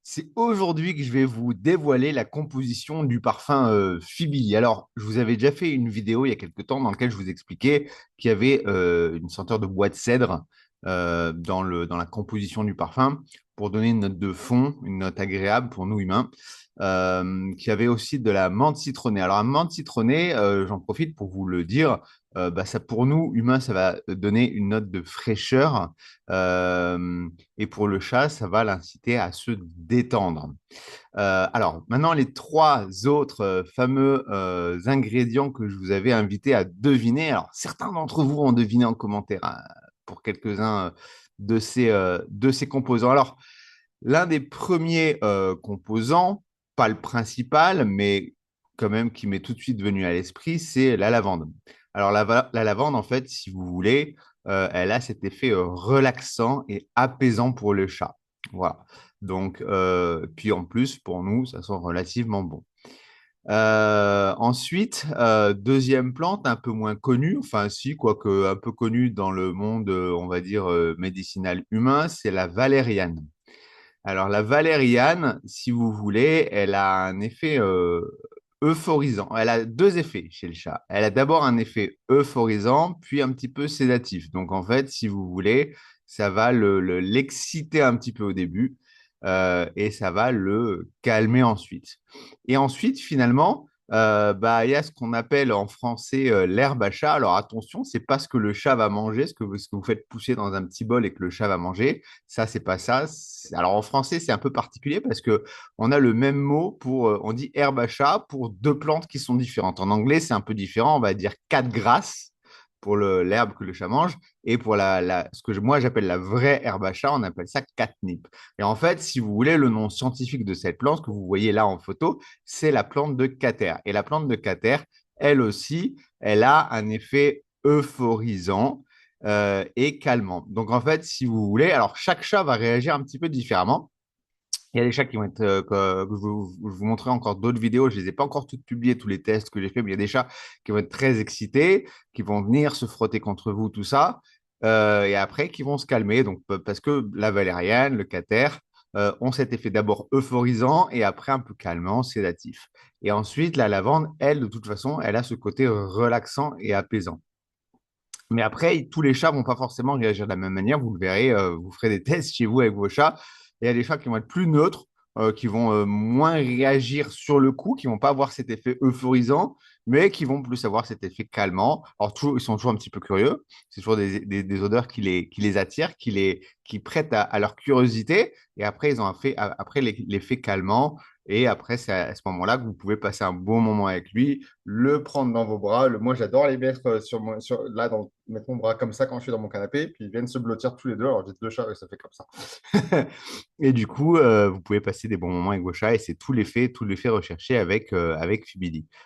C'est aujourd'hui que je vais vous dévoiler la composition du parfum Phibili. Alors, je vous avais déjà fait une vidéo il y a quelque temps dans laquelle je vous expliquais qu'il y avait une senteur de bois de cèdre dans la composition du parfum pour donner une note de fond, une note agréable pour nous humains. Qu'il y avait aussi de la menthe citronnée. Alors, la menthe citronnée, j'en profite pour vous le dire, ça, pour nous humains, ça va donner une note de fraîcheur. Et pour le chat, ça va l'inciter à se détendre. Alors, maintenant, les trois autres fameux ingrédients que je vous avais invité à deviner. Alors, certains d'entre vous ont deviné en commentaire hein, pour quelques-uns de ces composants. Alors, l'un des premiers composants, pas le principal, mais quand même qui m'est tout de suite venu à l'esprit, c'est la lavande. Alors la lavande, en fait, si vous voulez, elle a cet effet relaxant et apaisant pour le chat. Voilà. Donc, puis en plus, pour nous, ça sent relativement bon. Ensuite, deuxième plante un peu moins connue, enfin si, quoique un peu connue dans le monde, on va dire, médicinal humain, c'est la valériane. Alors, la valériane, si vous voulez, elle a un effet euphorisant. Elle a deux effets chez le chat. Elle a d'abord un effet euphorisant, puis un petit peu sédatif. Donc, en fait, si vous voulez, ça va l'exciter un petit peu au début et ça va le calmer ensuite. Et ensuite, finalement, il y a ce qu'on appelle en français l'herbe à chat. Alors, attention, c'est pas ce que le chat va manger, ce que vous faites pousser dans un petit bol et que le chat va manger. Ça, c'est pas ça. Alors en français, c'est un peu particulier parce que on a le même mot pour, on dit herbe à chat pour deux plantes qui sont différentes. En anglais, c'est un peu différent. On va dire cat grass pour l'herbe que le chat mange et pour ce que moi j'appelle la vraie herbe à chat, on appelle ça catnip. Et en fait, si vous voulez, le nom scientifique de cette plante que vous voyez là en photo, c'est la plante de Cater. Et la plante de Cater, elle aussi, elle a un effet euphorisant et calmant. Donc en fait, si vous voulez, alors chaque chat va réagir un petit peu différemment. Il y a des chats qui vont être, que je vous montrerai encore d'autres vidéos, je ne les ai pas encore toutes publiées, tous les tests que j'ai fait, mais il y a des chats qui vont être très excités, qui vont venir se frotter contre vous, tout ça, et après qui vont se calmer. Donc, parce que la valériane, le cater, ont cet effet d'abord euphorisant et après un peu calmant, sédatif. Et ensuite, la lavande, elle, de toute façon, elle a ce côté relaxant et apaisant. Mais après, tous les chats vont pas forcément réagir de la même manière. Vous le verrez, vous ferez des tests chez vous avec vos chats. Il y a des chats qui vont être plus neutres, qui vont moins réagir sur le coup, qui vont pas avoir cet effet euphorisant, mais qui vont plus avoir cet effet calmant. Alors, ils sont toujours un petit peu curieux. C'est toujours des odeurs qui les attirent, qui prêtent à leur curiosité. Et après, ils ont après l'effet calmant. Et après, c'est à ce moment-là que vous pouvez passer un bon moment avec lui, le prendre dans vos bras. Moi, j'adore les mettre là, mettre mon bras comme ça quand je suis dans mon canapé, puis ils viennent se blottir tous les deux. Alors, j'ai deux chats et ça fait comme ça. Et du coup, vous pouvez passer des bons moments avec vos chats et c'est tout l'effet recherché avec Fibili.